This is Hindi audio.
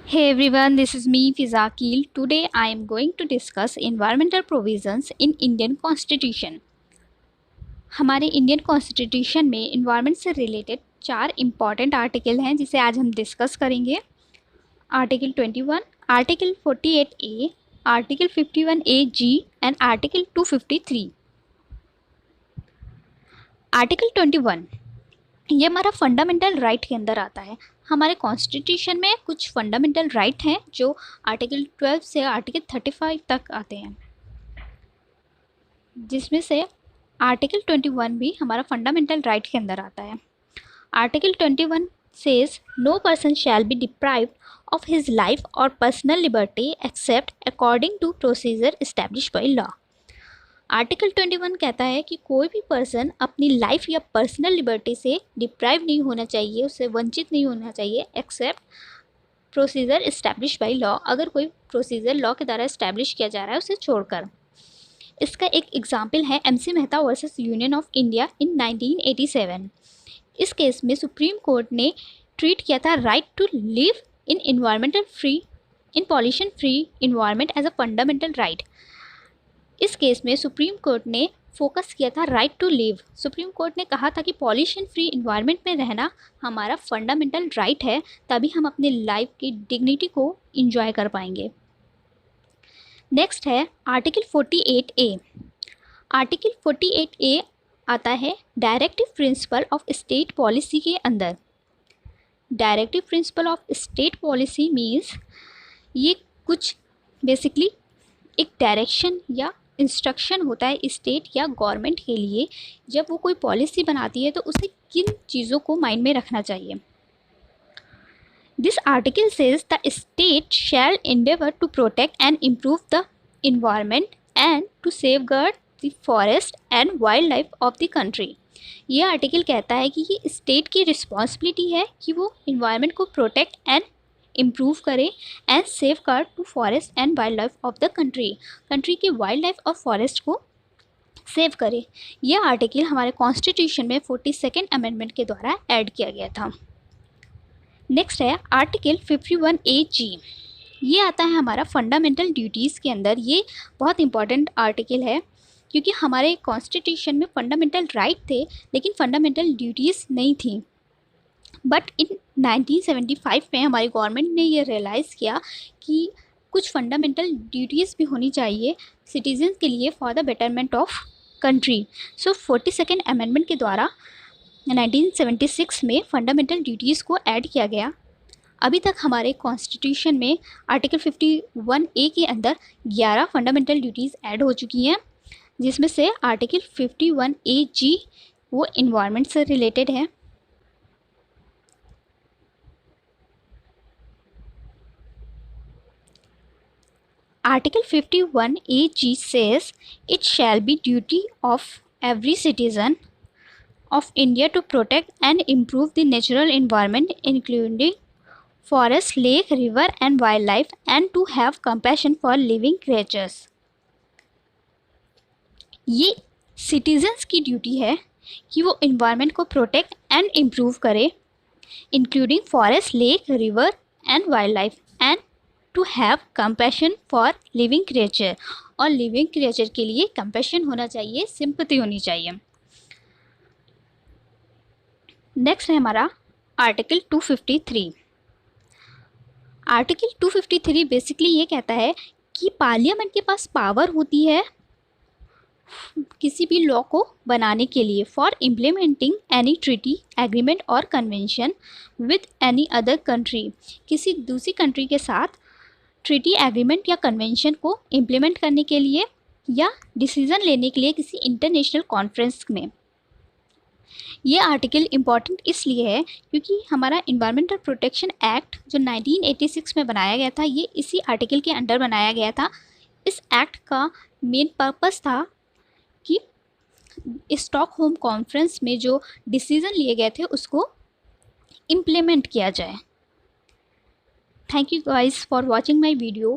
Hey everyone, this is me Fizakil. Today I am going to discuss environmental provisions in Indian Constitution. हमारे इंडियन कॉन्स्टिट्यूशन में इन्वायरमेंट से रिलेटेड 4 इम्पॉर्टेंट आर्टिकल हैं जिसे आज हम डिस्कस करेंगे। Article 21, article 48A, article 51A(G) and article 253। Article 21 ये हमारा फंडामेंटल राइट के अंदर आता है। हमारे कॉन्स्टिट्यूशन में कुछ फंडामेंटल राइट हैं जो आर्टिकल 12 से आर्टिकल 35 तक आते हैं, जिसमें से आर्टिकल 21 भी हमारा फंडामेंटल राइट के अंदर आता है। Article 21 says no person shall be deprived of his life और personal liberty except according to procedure establish by law. Article 21 कहता है कि कोई भी पर्सन अपनी लाइफ या पर्सनल लिबर्टी से डिप्राइव नहीं होना चाहिए, उससे वंचित नहीं होना चाहिए except procedure establish by law. अगर कोई प्रोसीजर लॉ के द्वारा इस्टेब्लिश किया जा रहा है उसे छोड़कर। इसका एक एग्जाम्पल है MC Mehta versus union of India in 1987। इस केस में सुप्रीम कोर्ट ने ट्रीट किया था right to live in environmental free in pollution free environment as a fundamental right. इस केस में सुप्रीम कोर्ट ने फोकस किया था right to live. Supreme court ने कहा था कि पॉल्यूशन फ्री इन्वायरमेंट में रहना हमारा फंडामेंटल राइट है, तभी हम अपने लाइफ की डिग्निटी को इंजॉय कर पाएंगे। नेक्स्ट है आर्टिकल 48A। आर्टिकल 48A आता है directive principle of state policy के अंदर। Directive principle of state policy means ये कुछ बेसिकली एक डायरेक्शन या इंस्ट्रक्शन होता है स्टेट या गवर्नमेंट के लिए। जब वो कोई पॉलिसी बनाती है तो उसे किन चीज़ों को माइंड में रखना चाहिए। This article says the state shall endeavor to protect and improve the environment and to safeguard the forest and wildlife of the country. ये आर्टिकल कहता है कि ये स्टेट की रिस्पॉन्सिबिलिटी है कि वो इन्वायरमेंट को प्रोटेक्ट एंड इम्प्रूव करे and safeguard to forest and wildlife of the country की वाइल्ड लाइफ और फॉरेस्ट को सेव करे। यह आर्टिकल हमारे कॉन्स्टिट्यूशन में 42nd अमेंडमेंट के द्वारा ऐड किया गया था। नेक्स्ट है आर्टिकल 51A(G). ये आता है हमारा फंडामेंटल ड्यूटीज़ के अंदर। ये बहुत इंपॉर्टेंट आर्टिकल है क्योंकि हमारे कॉन्स्टिट्यूशन में फंडामेंटल राइट थे लेकिन फंडामेंटल ड्यूटीज़ नहीं थी। बट इन 1975 में हमारी गवर्नमेंट ने ये रियलाइज़ किया कि कुछ फंडामेंटल ड्यूटीज़ भी होनी चाहिए सिटीजन्स के लिए for the betterment of country. So 42nd amendment के द्वारा 1976 में फंडामेंटल ड्यूटीज़ को ऐड किया गया। अभी तक हमारे कॉन्स्टिट्यूशन में आर्टिकल 51A के अंदर 11 फंडामेंटल ड्यूटीज़ ऐड हो चुकी हैं, जिसमें से आर्टिकल 51A(G) वो इन्वायरमेंट से रिलेटेड है। Article 51A(G) says it shall be duty of every citizen of India to protect and improve the natural environment including forest, lake, river and wildlife and to have compassion for living creatures। ये सिटीजन्स की ड्यूटी है कि वो इन्वायरमेंट को प्रोटेक्ट एंड इम्प्रूव करे including forest, lake, river and wildlife and to have compassion for living creature. और लिविंग क्रिएचर के लिए कंपैशन होना चाहिए, सिंपैथी होनी चाहिए। नेक्स्ट है हमारा आर्टिकल 253। आर्टिकल 253 बेसिकली ये कहता है कि पार्लियामेंट के पास पावर होती है किसी भी लॉ को बनाने के लिए for implementing any treaty, agreement और convention with any other country. किसी दूसरी कंट्री के साथ ट्रीटी, एग्रीमेंट या कन्वेंशन को इम्प्लीमेंट करने के लिए या डिसीज़न लेने के लिए किसी इंटरनेशनल कॉन्फ्रेंस में। ये आर्टिकल इम्पॉर्टेंट इसलिए है क्योंकि हमारा इन्वायरमेंटल प्रोटेक्शन एक्ट जो 1986 में बनाया गया था ये इसी आर्टिकल के अंडर बनाया गया था। इस एक्ट का मेन पर्पस था कि स्टॉकहोम कॉन्फ्रेंस में जो डिसीज़न लिए गए थे उसको इम्प्लीमेंट किया जाए। Thank you guys for watching my video.